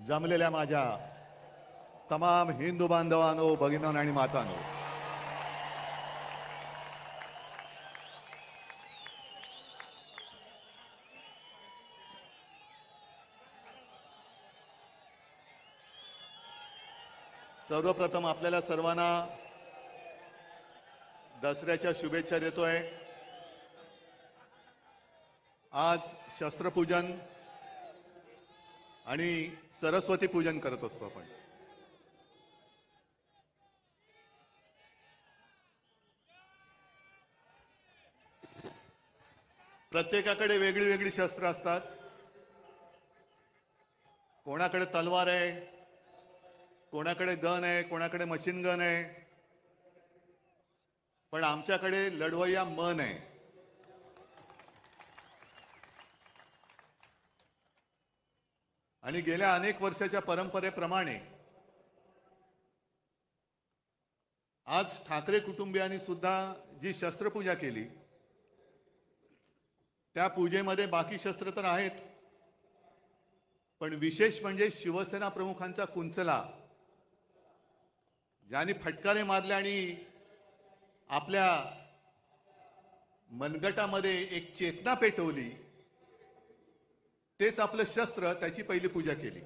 जमलेल्या माझ्या तमाम हिंदू बांधवांनो, भगिनींनो आणि मातांनो, सर्वप्रथम आपल्याला सर्वांना दसऱ्याच्या शुभेच्छा देतोय। आज शस्त्रपूजन आणि सरस्वती पूजन करत असतो आपण। प्रत्येकाकडे वेगळी वेगळी शस्त्र असतात। कोणाकडे तलवार आहे, कोणाकडे गन आहे, कोणाकडे मशीन गन आहे, पण आमच्याकडे लढवय्या मन आहे। आणि गेल्या अनेक वर्षाच्या परंपरेप्रमाणे आज ठाकरे कुटुंबियांनी सुद्धा जी शस्त्रपूजा केली, त्या पूजेमध्ये बाकी शस्त्र तर आहेत, पण विशेष म्हणजे शिवसेना प्रमुखांचा कुंचला, ज्यांनी फटकारे मारले आणि आपल्या मनगटामध्ये एक चेतना पेटवली, तेच आपलं शस्त्र, त्याची पहिली पूजा केली।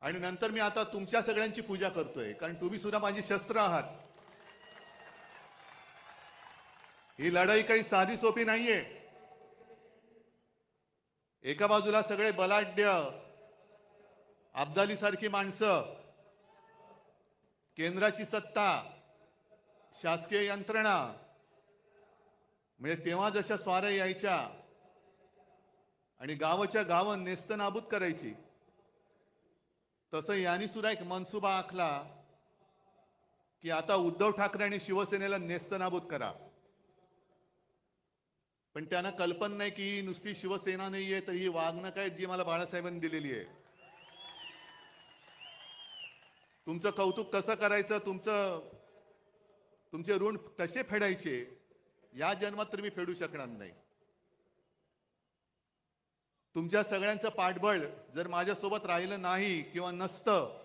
आणि नंतर मी आता तुमच्या सगळ्यांची पूजा करतोय, कारण तुम्ही सुद्धा माझी शस्त्र आहात। ही लढाई काही साधी सोपी नाहीये। एका बाजूला सगळे बलाढ्य अब्दाली सारखी माणसं, केंद्राची सत्ता, शासकीय यंत्रणा, म्हणजे तेव्हा जशा स्वाऱ्या यायच्या आणि गावाच्या गावं नेस्तनाबूत करायची, तसं यांनी सुद्धा एक मनसुबा आखला की आता उद्धव ठाकरे आणि शिवसेनेला नेस्तनाबूत करा। पण त्यांना कल्पना नाही की नुसती शिवसेना नाहीये, तर ही वागणूक आहे जी मला बाळासाहेबांनी दिलेली आहे। तुमचं कौतुक कसं करायचं, तुमचे ऋण कसे फेडायचे, या जन्मात तर मी फेडू शकणार नाही। तुमच्या सगळ्यांचं पाठबळ जर माझ्यासोबत राहिलं नाही किंवा नसतं,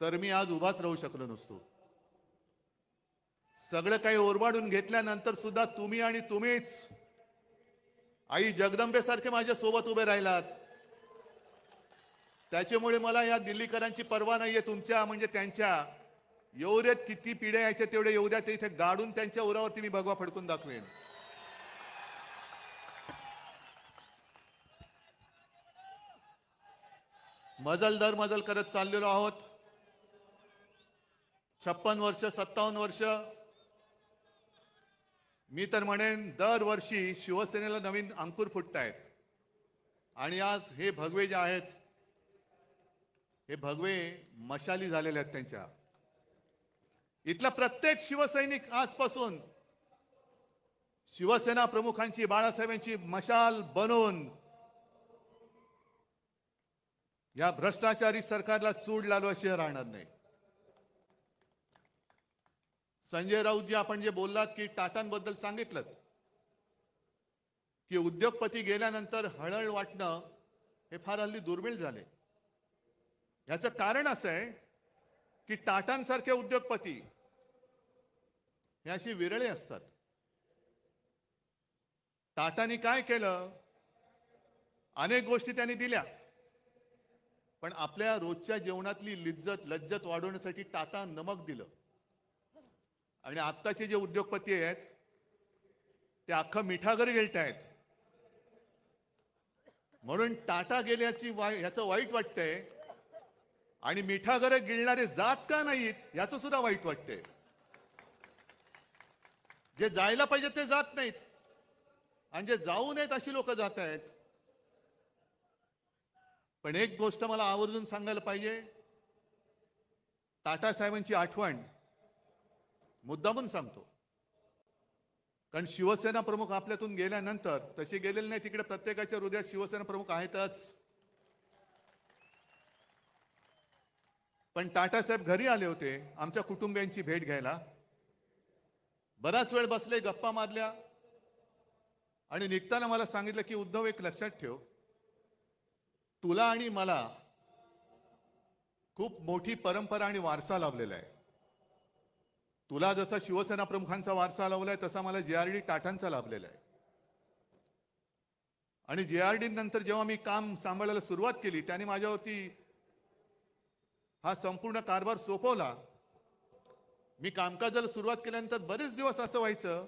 तर मी आज उभाच राहू शकलो नसतो। सगळं काही ओरबाडून घेतल्यानंतर सुद्धा तुम्ही आणि तुम्हीच आई जगदंबेसारखे माझ्या सोबत उभे राहिलात। त्याच्यामुळे मला या दिल्लीकरांची पर्वा नाहीये, तुमच्या म्हणजे त्यांच्या। येऊ देत, किती पिढ्या यायच्या तेवढे येऊ द्या, ते इथे गाडून त्यांच्या उरावरती मी भगवा फडकून दाखवेन। मजल दर मजल करत चाललेलो आहोत। 56 वर्ष, 57 वर्ष, मी तर म्हणेन दरवर्षी शिवसेनेला नवीन अंकुर फुटतायत। आणि आज हे भगवे जे आहेत, हे भगवे मशाली झालेले आहेत त्यांच्या। इथला प्रत्येक शिवसैनिक आजपासून शिवसेना प्रमुखांची, बाळासाहेबांची मशाल बनवून या भ्रष्टाचारी सरकारला चूड लालवाशिवाय राहणार नाही। संजय राऊतजी, आपण जे बोललात की टाटांबद्दल सांगितलं की उद्योगपती गेल्यानंतर हळहळ वाटणं हे फार हल्ली दुर्मिळ झाले। याचं कारण असं आहे की टाटांसारखे उद्योगपती हे अशी विरळे असतात। टाटांनी काय केलं, अनेक गोष्टी त्यांनी दिल्या, पण आपल्या रोजच्या जेवणातली लज्जत वाढवण्यासाठी टाटा नमक दिलं। आणि आत्ताचे जे उद्योगपती आहेत ते अख्खं मिठागर गिळतायत। म्हणून टाटा गेल्याची ह्याचं वाईट वाटतंय, आणि मिठागर गिळणारे जात का नाहीत याचं सुद्धा वाईट वाटतंय। जे जायला पाहिजे ते जात नाहीत, आणि जे जाऊ नयेत अशी लोक जात आहेत। पण एक गोष्ट मला आवर्जून सांगायला पाहिजे, टाटा साहेबांची आठवण मुद्दामून सांगतो, कारण शिवसेना प्रमुख आपल्यातून गेल्यानंतर, तसे गेलेले नाही, तिकडे प्रत्येकाच्या हृदयात शिवसेना प्रमुख आहेतच। पण टाटा साहेब घरी आले होते आमच्या कुटुंबियांची भेट घ्यायला। बराच वेळ बसले, गप्पा मारल्या, आणि निघताना मला सांगितलं की उद्धव, एक लक्षात ठेव, तुला आणि मला खूप मोठी परंपरा आणि वारसा लाभलेला आहे. तुला जसा शिवसेना प्रमुखांचा वारसा लाभलाय तसा मला JRD टाटांचा लाभलेला आहे. आणि JRD नंतर जेव्हा मी काम सांभाळायला सुरुवात केली त्याने माझ्यावरती हा संपूर्ण कारभार सोपवला. मी कामकाजाला सुरुवात केल्यानंतर बरेच दिवस असं व्हायचं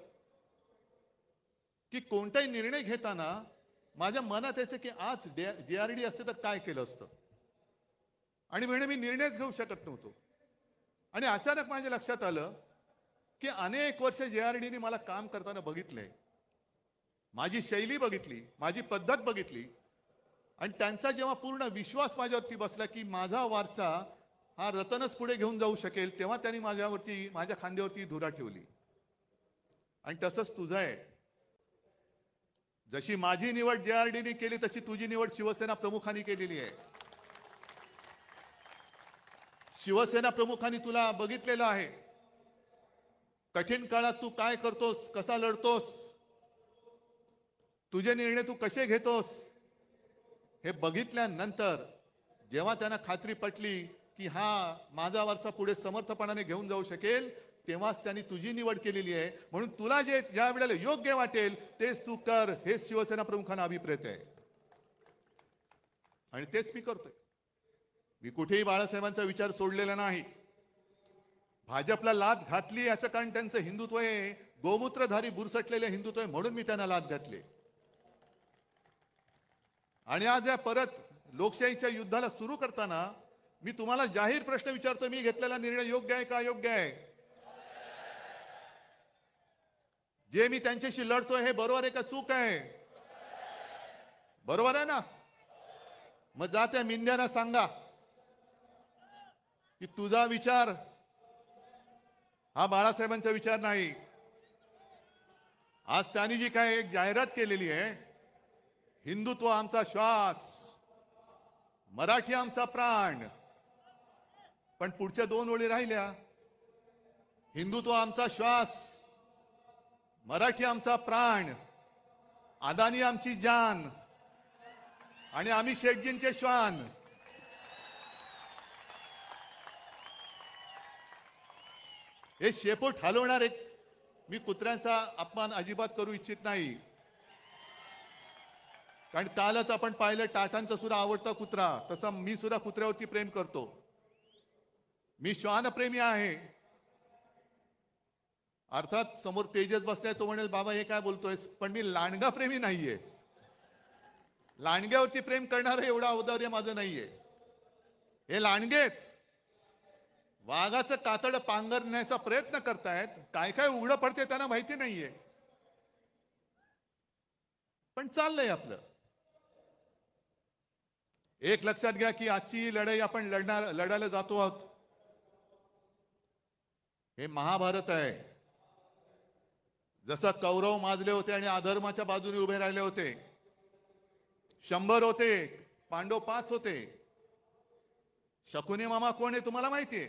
की कोणताही निर्णय घेताना माझ्या मनात यायचं की आज JRD असते तर काय केलं असतं, आणि म्हणे मी निर्णयच घेऊ शकत नव्हतो. आणि अचानक माझ्या लक्षात आलं की अनेक वर्ष JRDने मला काम करताना बघितलंय, माझी शैली बघितली, माझी पद्धत बघितली, आणि त्यांचा जेव्हा पूर्ण विश्वास माझ्यावरती बसला की माझा वारसा हा रतनच पुढे घेऊन जाऊ शकेल, तेव्हा त्यांनी माझ्या खांद्यावरती धुरा ठेवली. आणि तसंच तुझं आहे. जशी माझी निवड JRDने केली तशी तुझी निवड शिवसेना प्रमुखांनी केलेली आहे. शिवसेना प्रमुखांनी तुला बघितलेलं आहे. कठीण काळात तू काय करतोस, कसा लढतोस, तुझे निर्णय तू कसे घेतोस, हे बघितल्यानंतर जेव्हा त्यांना खात्री पटली की हा माझा वारसा पुढे समर्थपणाने घेऊन जाऊ शकेल, तेव्हाच त्यांनी तुझी निवड केलेली आहे. म्हणून तुला जे ज्या वेळेला योग्य वाटेल तेच तू कर, हेच शिवसेना प्रमुखांना अभिप्रेत आहे. आणि तेच मी करतोय. मी कुठेही बाळासाहेबांचा विचार सोडलेला नाही. भाजपला लाथ घातली याचं कारण त्यांचं हिंदुत्व आहे, गोमूत्रधारी बुरसटलेले हिंदुत्व आहे, म्हणून मी त्यांना लाथ घातली. आणि आज या परत लोकशाहीच्या युद्धाला सुरू करताना मी तुम्हाला जाहीर प्रश्न विचारतो, मी घेतलेला निर्णय योग्य आहे का अयोग्य आहे? जे मी त्यांच्याशी लढतोय हे बरोबर आहे का चूक आहे? बरोबर आहे ना? मग जा त्या मिंद्यांना सांगा की तुझा विचार हा बाळासाहेबांचा विचार नाही. आज त्यांनी जी काय एक जाहिरात केलेली आहे, हिंदुत्व आमचा श्वास, मराठी आमचा प्राण, पण पुढच्या 2 ओळी राहिल्या, हिंदुत्व आमचा श्वास, मराठी आमचा प्राण, अदानी आमची जान, आणि आम्ही शेठजींचे श्वान. हे शेपूट हलवणारे, मी कुत्र्यांचा अपमान अजिबात करू इच्छित नाही, कारण कालच आपण पाहिलं टाटांचा सुद्धा आवडता कुत्रा, तसा मी सुद्धा कुत्र्यावरती प्रेम करतो. मी श्वानप्रेमी आहे. अर्थात समोर तेजस बसलाय, तो म्हणेल बाबा हे काय बोलतोय, पण मी लांडगा प्रेमी नाहीये. लांडग्यावरती प्रेम करणारं एवढं औदार्य माझं नाहीये. हे लांडगेत वाघाचं कातड पांघरण्याचा प्रयत्न करतायत. काय काय उघडं पडते त्यांना माहिती नाहीये, पण चाललंय आपलं. एक लक्षात घ्या की आजची लढाई आपण लढायला जातो आहोत, हे महाभारत आहे. जसं कौरव माजले होते आणि अधर्माच्या बाजूने उभे राहिले होते, 100 होते, पांडव 5 होते. शकुनी मामा कोण आहे तुम्हाला माहितीये?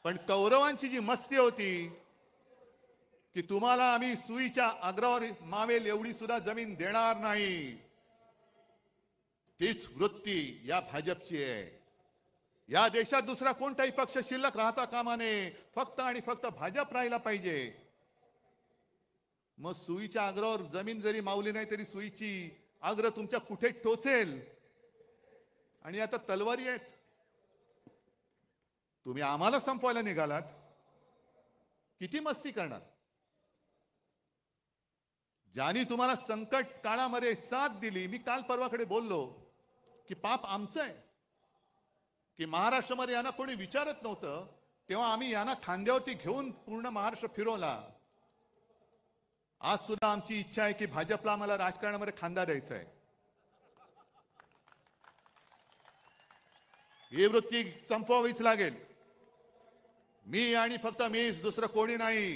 पण कौरवांची जी मस्ती होती की तुम्हाला आम्ही सुईच्या अग्रावर मावेल एवढी सुद्धा जमीन देणार नाही, तीच वृत्ती या भाजपची आहे. या देशात दुसरा कोणताही पक्ष शिल्लक राहता कामा नये, फक्त आणि फक्त भाजप राहिला पाहिजे. मग सुईच्या अग्रावर जमीन जरी मावली नाही तरी सुईची अग्र तुमच्या कुठे टोचेल. आणि आता तलवारी आहेत, तुम्ही आम्हाला संपवायला निघालात, किती मस्ती करणार? ज्यांनी तुम्हाला संकट काळामध्ये साथ दिली, मी काल परवाकडे बोललो की पाप आमचं आहे की महाराष्ट्रामध्ये यांना कोणी विचारत नव्हतं, तेव्हा आम्ही यांना खांद्यावरती घेऊन पूर्ण महाराष्ट्र फिरवला. आज सुद्धा आमची इच्छा आहे की भाजपला आम्हाला राजकारणामध्ये खांदा द्यायचा आहे. ही वृत्ती संपवावीच लागेल. मी आणि फक्त मीच, दुसरं कोणी नाही,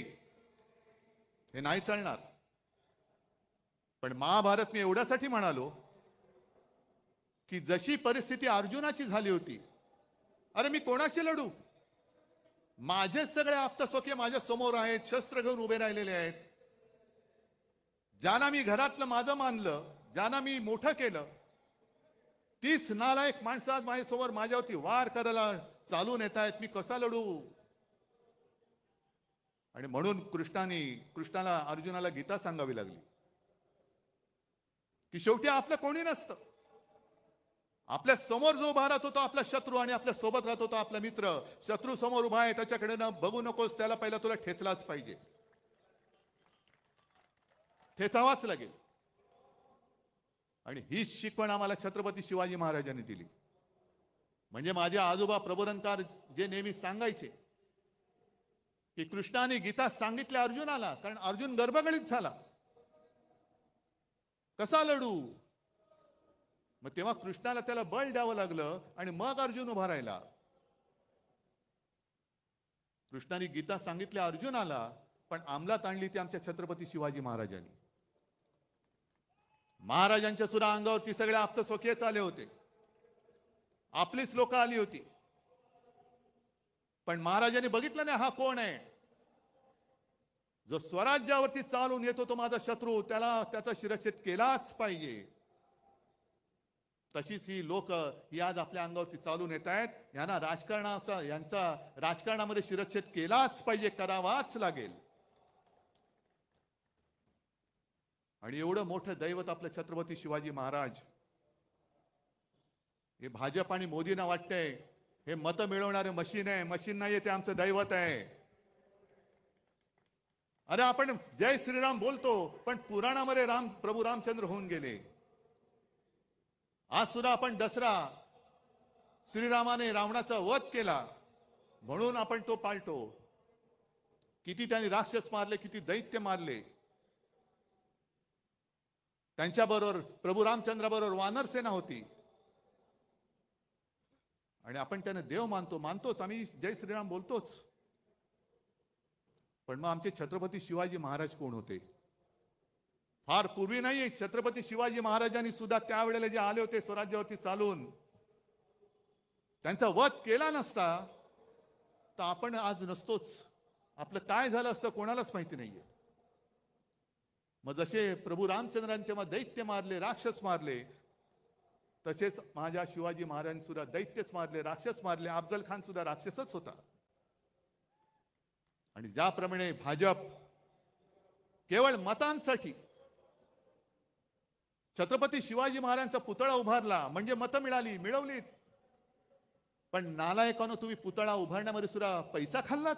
हे नाही चालणार. पण महाभारत मी एवढ्यासाठी म्हणालो की जशी परिस्थिती अर्जुनाची झाली होती, अरे मी कोणाशी लढू? माझेच सगळे आप्तसोखे माझ्या समोर आहेत, शस्त्र घेऊन उभे राहिलेले आहेत. ज्यांना मी घरातलं माझं मानलं, ज्यांना मी मोठं केलं, तीच नालायक माणसं आज माझ्यासमोर माझ्यावरती वार करायला चालून येत आहेत. मी कसा लढू? आणि म्हणून कृष्णाला अर्जुनाला गीता सांगावी लागली की शेवटी आपलं कोणी नसतं. आपल्या समोर जो उभा राहत होता आपला शत्रू, आणि आपल्या सोबत राहत होता आपला मित्र. शत्रू समोर उभा आहे त्याच्याकडे न बघू नकोस, त्याला पहिला तुला ठेचलाच पाहिजे, ठेचावाच लागेल. आणि हीच शिकवण आम्हाला छत्रपती शिवाजी महाराजांनी दिली. म्हणजे माझे आजोबा प्रबोधनकार जे नेहमी सांगायचे की कृष्णाने गीता सांगितल्या अर्जुनाला, कारण अर्जुन गर्भगणित झाला, कसा लढू? मग तेव्हा कृष्णाला त्याला बळ द्यावं लागलं आणि मग अर्जुन उभा राहिला. कृष्णाने गीता सांगितल्या अर्जुनाला, पण अंमलात आणली ती आमच्या छत्रपती शिवाजी महाराजांनी. महाराजांच्या सुद्धा अंगावरती सगळे आप्तस्वकीयच आले होते, आपलीच लोक आली होती, पण महाराजांनी बघितलं नाही हा कोण आहे. जो स्वराज्यावरती चालून येतो तो माझा शत्रू, त्याला त्याचा शिरच्छेद केलाच पाहिजे. तशीच ही लोक ही आज आपल्या अंगावरती चालून येत आहेत. यांना यांचा राजकारणामध्ये शिरच्छेद केलाच पाहिजे, करावाच लागेल. आणि एवढं मोठं दैवत आपलं छत्रपती शिवाजी महाराज, हे भाजप आणि मोदींना वाटतंय हे मत मिळवणारे मशीन आहे. मशीन नाहीये, ते आमचं दैवत आहे. अरे आपण जय श्रीराम बोलतो, पण पुराणामध्ये प्रभू रामचंद्र होऊन गेले. आज सुद्धा आपण दसरा, श्रीरामाने रावणाचा वध केला म्हणून आपण तो पाळतो. किती त्यांनी राक्षस मारले, किती दैत्य मारले. त्यांच्याबरोबर प्रभू रामचंद्राबरोबर वानर सेना होती, आणि आपण त्यांना देव मानतोच, आम्ही जय श्रीराम बोलतोच. पण मग आमचे छत्रपती शिवाजी महाराज कोण होते? फार पूर्वी नाही, छत्रपती शिवाजी महाराजांनी सुद्धा त्यावेळेला जे आले होते स्वराज्यावरती चालून, त्यांचा वध केला नसता तर आपण आज नसतोच. आपलं काय झालं असतं कोणालाच माहिती नाहीये. मग जसे प्रभू रामचंद्रांनी तेव्हा दैत्य मारले, राक्षस मारले, तसेच माझ्या शिवाजी महाराजांनी सुद्धा दैत्यच मारले, राक्षस मारले. अफजल खान सुद्धा राक्षसच होता. आणि ज्याप्रमाणे भाजप केवळ मतांसाठी छत्रपती शिवाजी महाराजांचा पुतळा उभारला, म्हणजे मतं मिळवलीत. पण नालायकानं तुम्ही पुतळा उभारण्यामध्ये सुद्धा पैसा खाल्लात.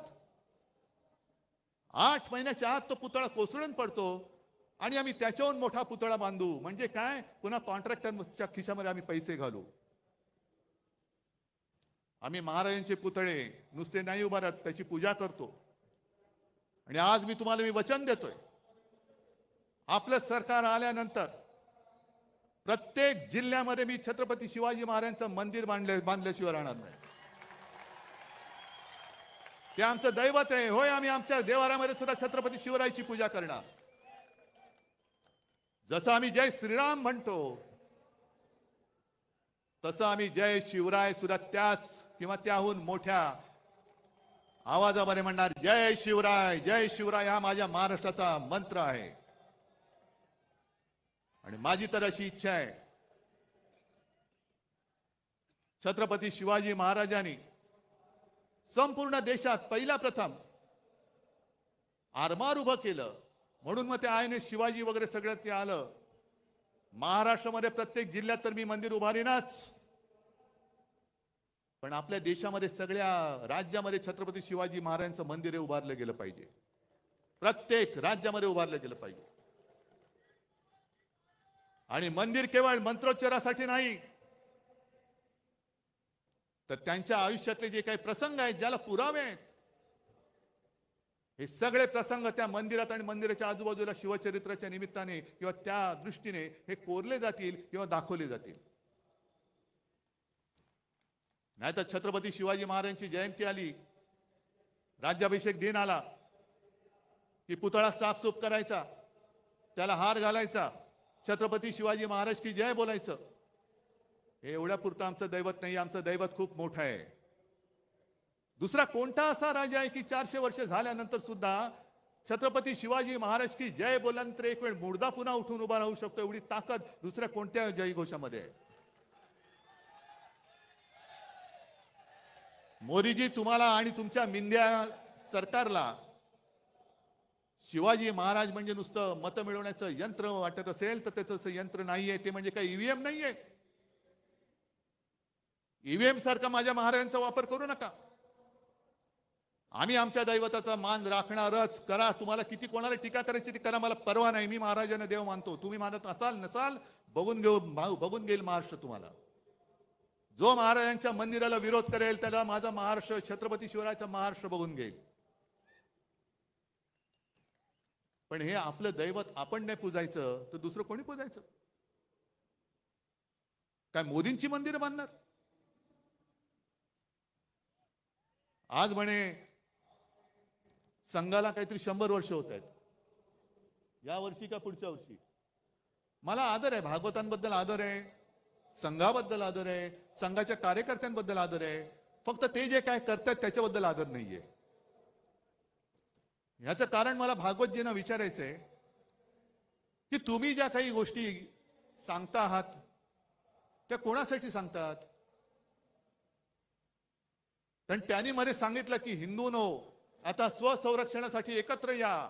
8 महिन्याच्या आत तो पुतळा कोसळून पडतो आणि आम्ही त्याच्याहून मोठा पुतळा बांधू. म्हणजे काय? पुन्हा कॉन्ट्रॅक्टरच्या खिशामध्ये आम्ही पैसे घालू. आम्ही महाराजांचे पुतळे नुसते नाही उभारत, त्याची पूजा करतो. आणि आज मी तुम्हाला वचन देतोय, आपलं सरकार आल्यानंतर प्रत्येक जिल्ह्यामध्ये मी छत्रपती शिवाजी महाराजांचं मंदिर बांधल्याशिवाय राहणार नाही. ते आमचं दैवत आहे. होय, आम्ही आमच्या देवाऱ्यामध्ये सुद्धा छत्रपती शिवरायाची पूजा करणार. जसं आम्ही जय श्रीराम म्हणतो, तसं आम्ही जय शिवराय सुद्धा त्याच किंवा त्याहून मोठ्या आवाजामध्ये म्हणणार. जय शिवराय, जय शिवराय हा माझ्या महाराष्ट्राचा मंत्र आहे. आणि माझी तर अशी इच्छा आहे, छत्रपती शिवाजी महाराजांनी संपूर्ण देशात पहिला प्रथम आरमार उभं केलं, म्हणून मग ते आयने शिवाजी वगैरे सगळं ते आलं. महाराष्ट्रामध्ये प्रत्येक जिल्ह्यात तर मी मंदिर उभारीनाच, पण आपल्या देशामध्ये सगळ्या राज्यामध्ये छत्रपती शिवाजी महाराजांचं मंदिर उभारलं गेलं पाहिजे. प्रत्येक राज्यामध्ये उभारलं गेलं पाहिजे. आणि मंदिर केवळ मंत्रोच्चारासाठी नाही, तर त्यांच्या आयुष्यातले जे काही प्रसंग आहेत, ज्याला पुरावे आहेत, हे सगळे प्रसंग त्या मंदिरात आणि मंदिराच्या आजूबाजूला शिवचरित्राच्या निमित्ताने किंवा त्या दृष्टीने हे कोरले जातील किंवा दाखवले जातील. नाहीतर छत्रपती शिवाजी महाराजांची जयंती आली, राज्याभिषेक दिन आला की पुतळा साफसूफ करायचा, त्याला हार घालायचा, छत्रपती शिवाजी महाराज की जय बोलायचं. हे एवढ्या पुरतं आमचं दैवत नाही. आमचं दैवत खूप मोठं आहे. दुसरा कोणता असा राजा आहे की 400 वर्ष झाल्यानंतर सुद्धा छत्रपती शिवाजी महाराज की जय बोलल्यानंतर एक वेळ मुर्दा पुन्हा उठून उभा राहू शकतो, एवढी ताकद दुसऱ्या कोणत्या जयघोषामध्ये आहे? मोदीजी, तुम्हाला आणि तुमच्या मिंद्या सरकारला शिवाजी महाराज म्हणजे नुसतं मतं मिळवण्याचं यंत्र वाटत असेल तर त्याचं यंत्र नाहीये, ते म्हणजे काही ईव्हीएम नाहीये. ईव्हीएम सारखा माझ्या महाराजांचा वापर करू नका. आम्ही आमच्या दैवताचा मान राखणारच. करा, तुम्हाला किती कोणाला टीका करायची ती करा, मला परवा नाही. मी महाराजांना देव मानतो. तुम्ही मानत असाल नसाल बघून घेईल महाराष्ट्र तुम्हाला. जो महाराजांच्या मंदिराला विरोध करेल त्याला माझा महाराष्ट्र, छत्रपती शिवरायाचा महाराष्ट्र बघून घेईल. पण हे आपलं दैवत आपण नाही पूजायचं तर दुसरं कोणी पूजायचं? काय मोदींची मंदिरं बांधणार? आज म्हणे संघाला काहीतरी 100 वर्ष होत आहेत, या वर्षी का पुढच्या वर्षी. मला आदर आहे, भागवतांबद्दल आदर आहे, संघाबद्दल आदर आहे, संघाच्या कार्यकर्त्यांबद्दल आदर आहे. फक्त ते जे काय करतात त्याच्याबद्दल आदर नाहीये. याचं कारण मला भागवतजींना विचारायचंय की तुम्ही ज्या काही गोष्टी सांगता आहात त्या कोणासाठी सांगतात? कारण त्यांनी मध्ये सांगितलं की हिंदूंनो आता स्वसंरक्षणासाठी एकत्र या.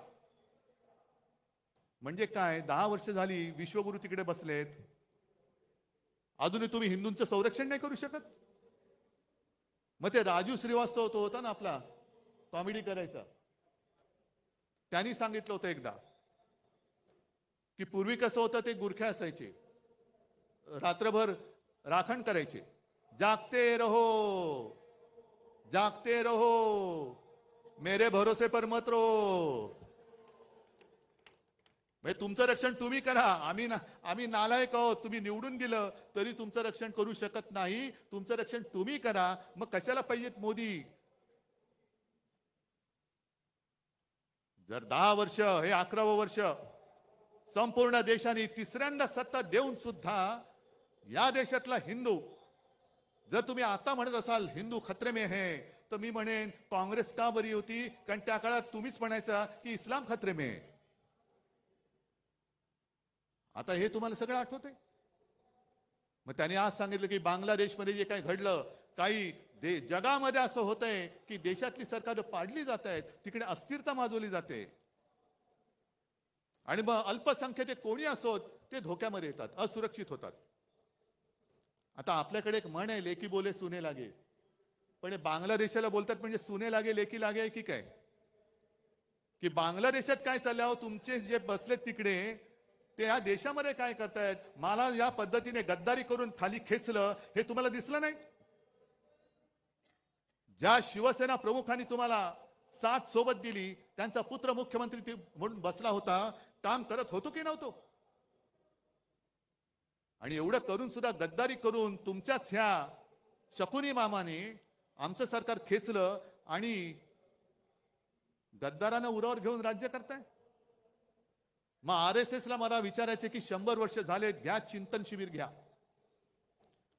म्हणजे काय? 10 वर्ष झाली विश्वगुरु तिकडे बसलेत, अजूनही तुम्ही हिंदूंचं संरक्षण नाही करू शकत? मग ते राजू श्रीवास्तव तो होता ना आपला, कॉमेडी करायचा, त्यांनी सांगितलं होतं एकदा की पूर्वी कसं होतं, ते गुरखे असायचे, रात्रभर राखण करायचे, जागते रहो जागते रहो मेरे भरोसे पर मत रहो. म्हणजे तुमचं रक्षण तुम्ही करा, आम्ही नालायक आहोत, तुम्ही निवडून गेलं तरी तुमचं रक्षण करू शकत नाही, तुमचं रक्षण तुम्ही करा. मग कशाला पाहिजेत मोदी? जर 10 वर्ष, हे 11वं वर्ष संपूर्ण देशाने तिसऱ्यांदा सत्ता देऊन सुद्धा या देशातला हिंदू, जर तुम्ही आता म्हणत असाल हिंदू खतरे में है, तर मी म्हणेन काँग्रेस का बरी होती? कारण त्या काळात तुम्हीच म्हणायचा की इस्लाम खतरे में है. आता हे तुम्हाला सगळं आठवतंय. मग त्यांनी आज सांगितलं की बांगलादेशमध्ये जे काही घडलं, काही जगामध्ये असं होतंय की देशातली सरकार पाडली जात आहेत, तिकडे अस्थिरता माजवली जाते आणि मग अल्पसंख्याक कोणी असोत ते धोक्यामध्ये येतात, असुरक्षित होतात. आता आपल्याकडे एक म्हण आहे, लेकी बोले सुने लागे. पण हे बांगलादेशाला बोलतात म्हणजे सुने लागे लेकी लागे की काय? की बांगलादेशात काय चाललं, तुमचे जे बसलेत तिकडे ते या देशामध्ये काय करतायत? मला या पद्धतीने गद्दारी करून खाली खेचलं हे तुम्हाला दिसलं नाही? ज्या शिवसेना प्रमुखांनी तुम्हाला साथ सोबत दिली, त्यांचा पुत्र मुख्यमंत्री म्हणून बसला होता, काम करत होतो की नव्हतो? आणि एवढं करून सुद्धा गद्दारी करून तुमच्याच ह्या शकुनी मामाने आमचं सरकार खेचलं आणि गद्दारांना उरावर घेऊन राज्य करताय. मग RSS ला मला विचारायचे की 100 वर्ष झाले, घ्या चिंतन शिबिर घ्या.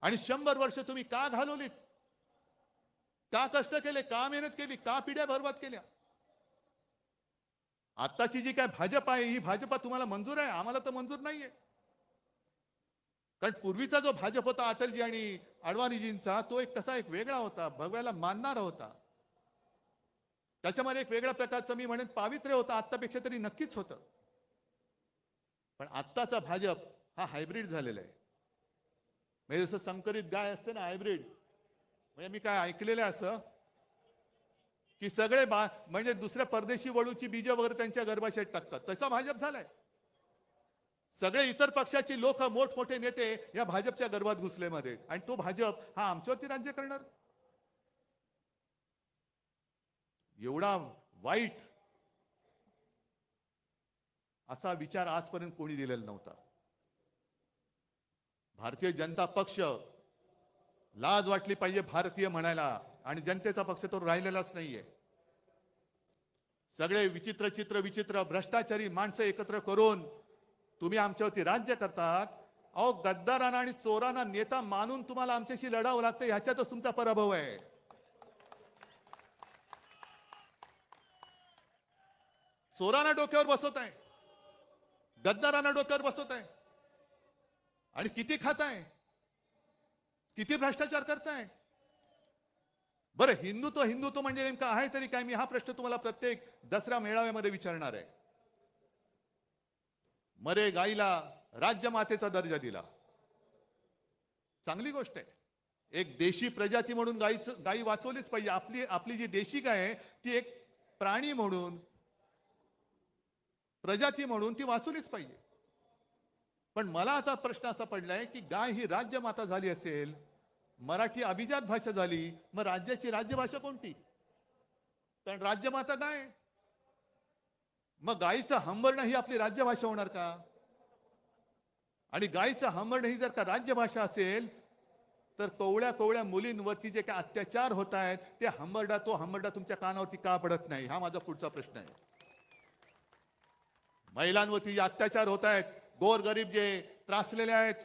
आणि 100 वर्ष तुम्ही का घालवलीत? का कष्ट केले? का मेहनत केली? का पिढ्या बर्बाद केल्या? आताची जी काय भाजप आहे, ही भाजपा तुम्हाला मंजूर आहे? आम्हाला तर मंजूर नाहीये. कारण पूर्वीचा जो भाजप होता अटलजी आणि अडवाणीजींचा, तो एक कसा एक वेगळा होता, भगव्याला मानणारा होता. त्याच्यामध्ये एक वेगळ्या प्रकारचं मी म्हणेन पावित्र्य होतं, आत्तापेक्षा तरी नक्कीच होतं. पण आत्ताचा भाजप हा हायब्रिड झालेला आहे. म्हणजे जसं संकरित गाय असते ना, हायब्रिड. म्हणजे मी काय ऐकलेलं आहे असं की सगळे म्हणजे दुसऱ्या परदेशी वळूची बीज वगैरे त्यांच्या गर्भाशयात टाकतात, त्याचा भाजप झालाय. सगळे इतर पक्षाची लोक, मोठमोठे नेते या भाजपच्या गर्भात घुसलेमध्ये, आणि तो भाजप हा आमच्यावरती राज्य करणार. एवढा वाईट असा विचार आजपर्यंत कोणी दिलेला नव्हता. भारतीय जनता पक्ष, लाज वाटली पाहिजे भारतीय म्हणायला, आणि जनतेचा पक्ष तो राहिलेलाच नाहीये. सगळे विचित्र भ्रष्टाचारी माणसं एकत्र करून तुम्ही आमच्यावरती राज्य करतात. अहो, गद्दारांना आणि चोरांना नेता मानून तुम्हाला आमच्याशी लढावं लागतं, ह्याच्यातच तुमचा पराभव आहे. चोरांना डोक्यावर बसवत आहे, गद्दारांना डोक्यावर बसवत आहे आणि किती खाताय, किती भ्रष्टाचार करताय. बरं, हिंदुत्व हिंदुत्व म्हणजे नेमकं आहे तरी काय? मी हा प्रश्न तुम्हाला प्रत्येक दसरा मेळाव्यामध्ये विचारणार आहे. मरे गाईला राज्यमातेचा दर्जा दिला, चांगली गोष्ट आहे. एक देशी प्रजाती म्हणून गाई वाचवलीच पाहिजे. आपली आपली जी देशी गाय आहे ती एक प्राणी म्हणून, प्रजाती म्हणून ती वाचवलीच पाहिजे. पण मला आता प्रश्न असा पडलाय की गाय ही राज्यमाता झाली असेल, मराठी अभिजात भाषा झाली, मग राज्याची राज्यभाषा कोणती? कारण राज्यमाता गाय. मग गायीचं हंबरणं ही आपली राज्यभाषा होणार का? आणि गायीचं हंबरणं ही जर का राज्यभाषा असेल तर कवळ्या कवळ्या मुलींवरती जे काही अत्याचार होत आहेत ते तो हंबरडा तुमच्या कानावरती का पडत नाही? हा माझा पुढचा प्रश्न आहे. महिलांवरती जे अत्याचार होत आहेत, गोरगरीब जे त्रासलेले आहेत,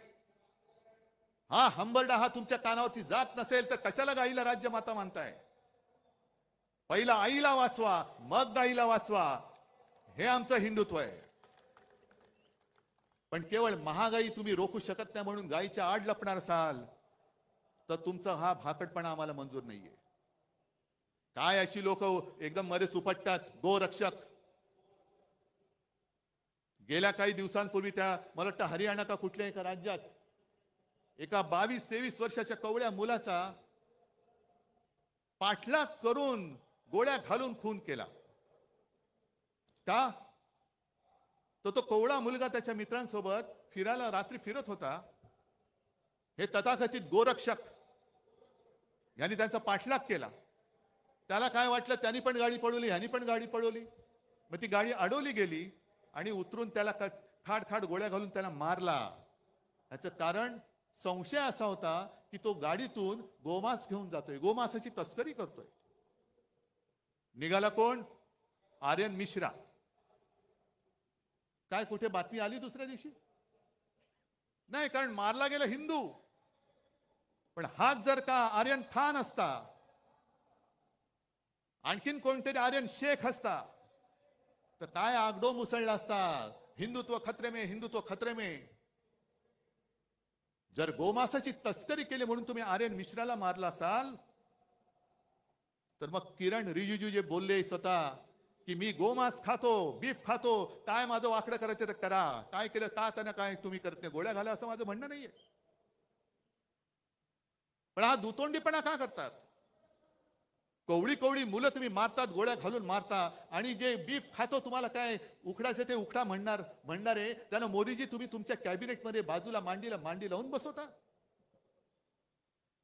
हा हंबरडा हा तुमच्या कानावरती जात नसेल तर कशाला गाईला राज्यमाता मानताय? पहिला आईला वाचवा, मग गाईला वाचवा, हे आमचं हिंदुत्व आहे. पण केवळ महागाई तुम्ही रोखू शकत नाही म्हणून गाईच्या आड लपणार असाल तर तुमचा हा भाकटपणा आम्हाला मंजूर नाहीये. काय अशी लोक एकदम मध्येच उपटतात, गोरक्षक. गेल्या काही दिवसांपूर्वी मला वाटतं हरियाणा का कुठल्या एका राज्यात एका 22-23 वर्षाच्या कवळ्या मुलाचा पाठलाग करून गोळ्या घालून खून केला. का? तो कवळा मुलगा त्याच्या मित्रांसोबत फिरायला रात्री फिरत होता. हे तथाकथित गोरक्षक यांनी त्यांचा पाठलाग केला. त्याला काय वाटलं, त्यांनी पण गाडी पळवली, ह्यांनी पण गाडी पळवली. मग ती गाडी अडवली गेली आणि उतरून त्याला खाड खाड गोळ्या घालून त्याला मारला. याचं कारण संशय असा होता की तो गाडीतून गोमांस घेऊन जातोय, गोमांसाची तस्करी करतोय. निघाला कोण? आर्यन मिश्रा. काय कुठे बातमी आली दुसऱ्या दिवशी? नाही, कारण मारला गेला हिंदू. पण हाच जर का आर्यन खान असता, आणखीन कोणतरी आर्यन शेख असता तर काय आगडो मुसळला असता. हिंदुत्व खतरे में, हिंदुत्व खतरे में. जर गोमांसाची तस्करी केली म्हणून तुम्ही आर्यन मिश्राला मारला असाल तर मग किरण रिजिजू जे बोलले स्वतः की मी गोमांस खातो, बीफ खातो, काय माझं वाकडं करायचं तर करा, काय केलं का त्यांना काय तुम्ही करत नाही, गोळ्या घाला, असं माझं म्हणणं नाहीये. पण हा दुतोंडीपणा का करतात? कवळी कवळी मुलं तुम्ही मारतात, गोळ्या घालून मारता, आणि जे बीफ खातो तुम्हाला काय उकडाचे ते उकडा म्हणणारे त्यानं मोदीजी तुम्ही तुमच्या कॅबिनेटमध्ये बाजूला मांडी लावून बसवता.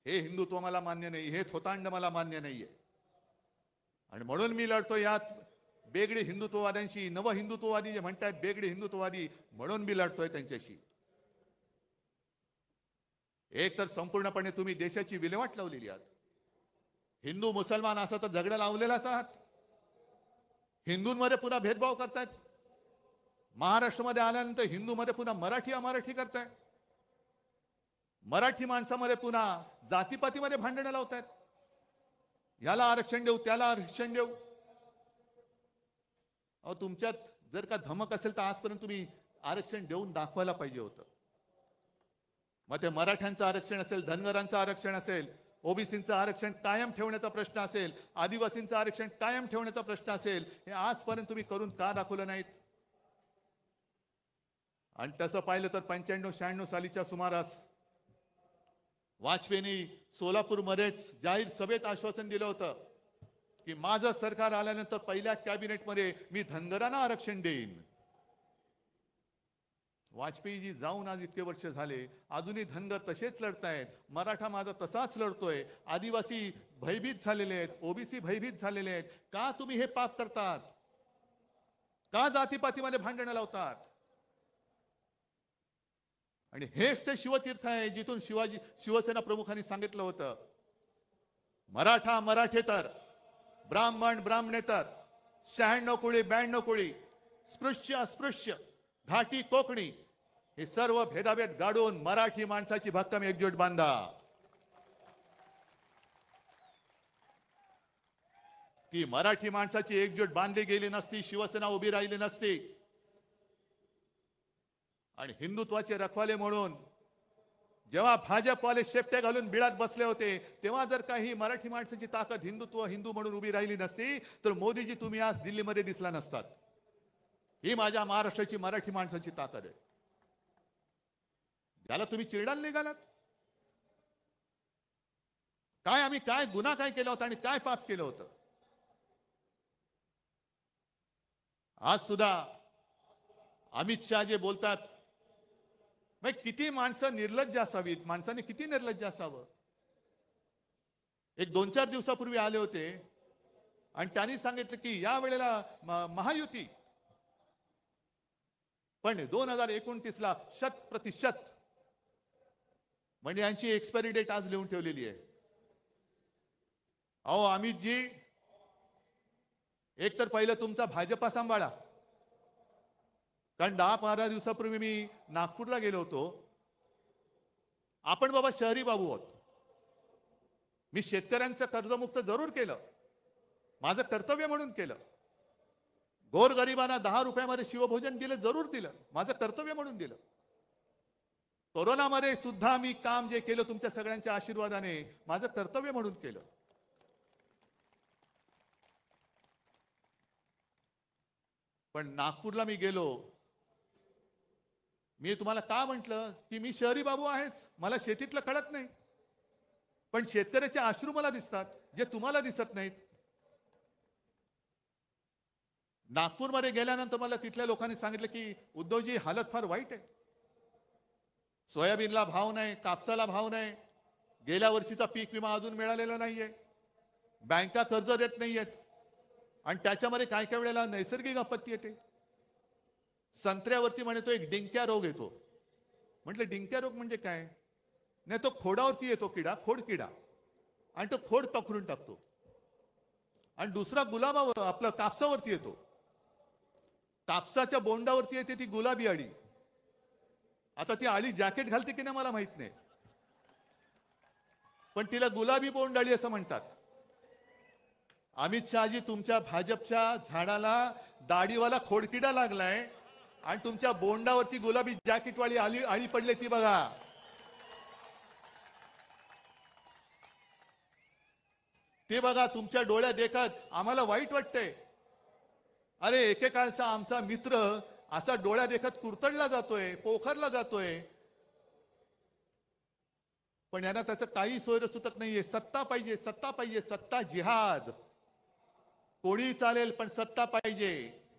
हे हिंदुत्व मला मान्य नाही, हे थोतांड मला मान्य नाहीये. आणि म्हणून मी लढतो यात बेगडी हिंदुत्ववाद्यांशी. नव हिंदुत्ववादी जे म्हणतात बेगडी हिंदुत्ववादी, म्हणून मी लढतोय त्यांच्याशी. एक तर संपूर्णपणे तुम्ही देशाची विल्हेवाट लावलेली आहात. हिंदू मुसलमान असा तर झगडा लावलेलाच आहात. हिंदूंमध्ये पुन्हा भेदभाव करतायत. महाराष्ट्रामध्ये आल्यानंतर हिंदूमध्ये पुन्हा मराठी अमराठी करताय. मराठी माणसामध्ये पुन्हा जातीपातीमध्ये भांडणं लावतायत. याला आरक्षण देऊ, त्याला आरक्षण देऊ. अहो, तुमच्यात जर का धमक असेल तर आजपर्यंत तुम्ही आरक्षण देऊन दाखवायला पाहिजे होतं. मग ते मराठ्यांचं आरक्षण असेल, धनगरांचं आरक्षण असेल, ओबीसींचं आरक्षण कायम ठेवण्याचा प्रश्न असेल, आदिवासींचं आरक्षण कायम ठेवण्याचा प्रश्न असेल, हे आजपर्यंत तुम्ही करून का दाखवलं नाहीत? आणि तसं पाहिलं तर 95-96 सालीच्या सुमारास वाजपेयींनी सोलापूरमध्येच जाहीर सभेत आश्वासन दिलं होतं की माझं सरकार आल्यानंतर पहिल्या कॅबिनेटमध्ये मी धनगरांना आरक्षण देईन. वाजपेयीजी जाऊन आज इतके वर्ष झाले, अजूनही धनगर तसेच लढतायत. मराठा माझा तसाच लढतोय. आदिवासी भयभीत झालेले आहेत, ओबीसी भयभीत झालेले आहेत. का तुम्ही हे पाप करतात? का जातीपातीमध्ये भांडणं लावतात? आणि हेच ते शिवतीर्थ आहे जिथून शिवसेना प्रमुखांनी सांगितलं होतं, मराठा मराठेतर, ब्राह्मण ब्राह्मणेतर, 96 कोळी 92 कोळी, स्पृश्य अस्पृश्य, घाटी कोकणी, हे सर्व भेदाभेद गाडून मराठी माणसाची भक्कम एकजूट बांधा. ती मराठी माणसाची एकजूट बांधली गेली नसती, शिवसेना उभी राहिली नसती आणि हिंदुत्वाचे रखवाले म्हणून जेव्हा भाजपवाले शेपटे घालून बिळात बसले होते, तेव्हा जर काही मराठी माणसाची ताकद हिंदुत्व हिंदू म्हणून उभी राहिली नसती तर मोदीजी तुम्ही आज दिल्लीमध्ये दिसला नसतात. ही माझ्या महाराष्ट्राची मराठी माणसाची ताकद आहे. ज्याला तुम्ही चिरडायला निघालात, काय आम्ही काय गुन्हा काय केला होता आणि काय पाप केलं होतं. आज सुद्धा अमित शहा जे बोलतात, किती माणसं निर्लज्ज असावीत, माणसाने किती निर्लज्ज असावं. एक 2-4 दिवसापूर्वी आले होते आणि त्यांनी सांगितलं की या वेळेला महायुती, पण 2029ला 100% म्हणजे यांची एक्सपायरी डेट आज लिहून ठेवलेली आहे. अहो अमितजी, एक तर पहिलं तुमचा भाजपा सांभाळा. कारण 10-12 दिवसापूर्वी मी नागपूरला गेलो होतो. आपण बाबा शहरी बाबू आहोत. मी शेतकऱ्यांचं कर्जमुक्त जरूर केलं, माझं कर्तव्य म्हणून केलं. गोरगरिबांना 10 रुपयामध्ये शिवभोजन दिलं, जरूर दिलं, माझं कर्तव्य म्हणून दिलं. कोरोनामध्ये सुद्धा मी काम जे केलं तुमच्या सगळ्यांच्या आशीर्वादाने माझं कर्तव्य म्हणून केलं. पण नागपूरला मी गेलो, मी तुम्हाला का म्हटलं की मी शहरी बाबू आहेच, मला शेतीतलं कळत नाही, पण शेतकऱ्याचे अश्रू मला दिसतात जे तुम्हाला दिसत नाहीत. नागपूरमध्ये गेल्यानंतर मला तिथल्या लोकांनी सांगितलं की उद्धवजी हालत फार वाईट आहे. सोयाबीनला भाव नाही, कापसाला भाव नाही, गेल्या वर्षीचा पीक विमा अजून मिळालेला नाहीये, बँका कर्ज देत नाहीयेत आणि त्याच्यामध्ये काय काय वेळेला नैसर्गिक आपत्ती येते. संत्र्यावरती म्हणे तो एक डिंक्या रोग येतो. म्हटलं डिंक्या रोग म्हणजे काय? नाही, तो खोडावरती येतो किडा, खोड किडा, आणि तो खोड पकडून टाकतो. आणि दुसरा गुलाबावर आपलं कापसावरती येतो, कापसाच्या बोंडावरती येते ती गुलाबी अळी. आता ती अळी जॅकेट घालते की नाही मला माहित नाही, पण तिला गुलाबी बोंड अळी असं म्हणतात. अमित शहाजी, तुमच्या भाजपच्या झाडाला दाढीवाला खोडकिडा लागलाय आणि तुमच्या बोंडावरती गुलाबी जॅकेटवाली अळी पडले, ती बघा. ते बघा तुमच्या डोळ्यात देखत आम्हाला वाईट वाटतंय. अरे एकेकाळचा आमचा मित्र असा डोळ्या देखत कुरतडला जातोय, पोखरला जातोय, पण यांना त्याचं काही सोयर सुतक नाहीये. सत्ता पाहिजे, सत्ता पाहिजे, सत्ता जिहाद. कोणी चालेल पण सत्ता पाहिजे,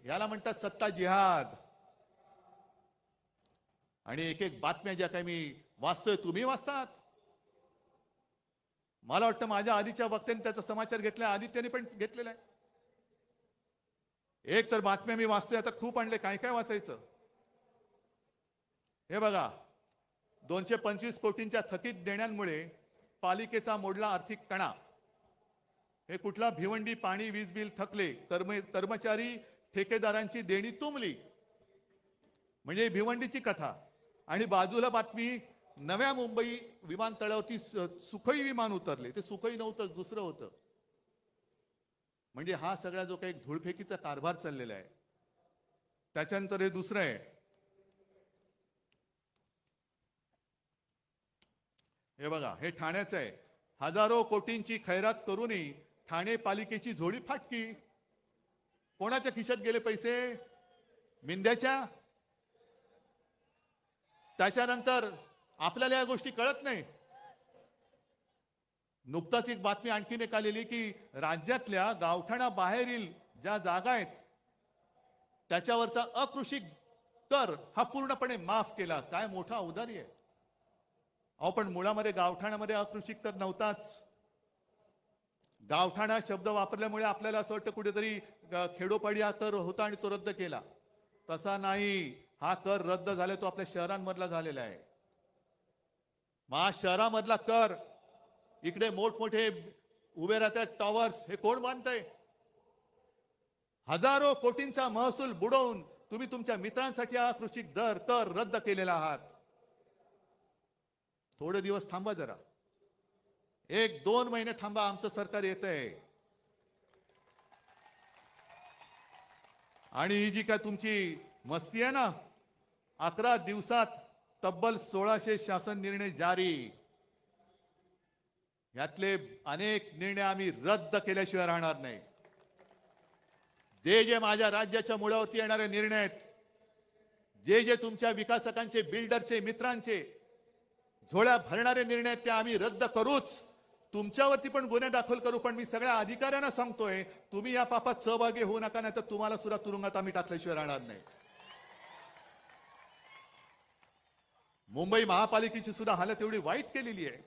याला म्हणतात सत्ता जिहाद. आणि एक एक बातम्या ज्या काही मी वाचतोय, तुम्ही वाचतात. मला वाटतं माझ्या आधीच्या वक्त्यांनी त्याचा समाचार घेतलाय, आदित्यने पण घेतलेला आहे. एक तर बातम्या मी वाचतोय, आता खूप आणले, काय काय वाचायचं. हे बघा, 225 कोटींच्या थकीत देण्यांमुळे पालिकेचा मोडला आर्थिक कणा. हे कुठला भिवंडी पाणी वीज बिल थकले, कर्मचारी ठेकेदारांची देणी तुंबली, म्हणजे भिवंडीची कथा. आणि बाजूला बातमी, नव्या मुंबई विमानतळावरती सुखोई विमान उतरले. ते सुखोई नव्हतं, दुसरं होतं. म्हणजे हा सगळा जो काही धूळफेकीचा कारभार चाललेला आहे, त्याच्यानंतर हे दुसरं आहे. हे बघा, हे ठाण्याचं आहे. हजारो कोटींची खैरात करूनही ठाणे पालिकेची झोळी फाटकी. कोणाच्या खिशात गेले पैसे? मिंद्याच्या. त्याच्यानंतर आपल्याला या गोष्टी कळत नाही. नुकताच एक बातमी आणखीन एक आलेली की राज्यातल्या गावठाणा बाहेरील ज्या जागा आहेत त्याच्यावरचा अकृषी कर हा पूर्णपणे माफ केला. काय मोठा औदार्य आहे. अहो पण मुळामध्ये गावठाणामध्ये अकृषी कर नव्हताच. गावठाणा शब्द वापरल्यामुळे आपल्याला असं वाटतं कुठेतरी खेडोपाडी हा कर होता आणि तो रद्द केला. तसा नाही, हा कर रद्द झाला तो आपल्या शहरांमधला झालेला आहे. शहरामधला कर, इकडे मोठमोठे उभे राहतात टॉवर्स, हे कोण बांधतंय? हजारो कोटींचा महसूल बुडवून तुम्ही तुमच्या मित्रांसाठी हा कृषी कर रद्द केलेला आहात. थोडे दिवस थांबा जरा, 1-2 महिने थांबा, आमचं सरकार येतंय. आणि ही जी काय तुमची मस्ती आहे ना, 11 दिवसात तब्बल 1600 शासन निर्णय जारी. यातले अनेक निर्णय आम्ही रद्द केल्याशिवाय राहणार नाही. जे जे माझ्या राज्याच्या मुळावरती येणारे निर्णय आहेत, जे जे तुमच्या विकासकांचे, बिल्डरचे, मित्रांचे झोळ्या भरणारे निर्णय आहेत, ते आम्ही रद्द करूच. तुमच्यावरती पण गुन्हे दाखल करू. पण मी सगळ्या अधिकाऱ्यांना सांगतोय, तुम्ही या पापात सहभागी होऊ नका, नाही तर तुम्हाला सुद्धा तुरुंगात आम्ही टाकल्याशिवाय राहणार नाही. मुंबई महापालिकेची सुद्धा हालत एवढी वाईट केलेली आहे.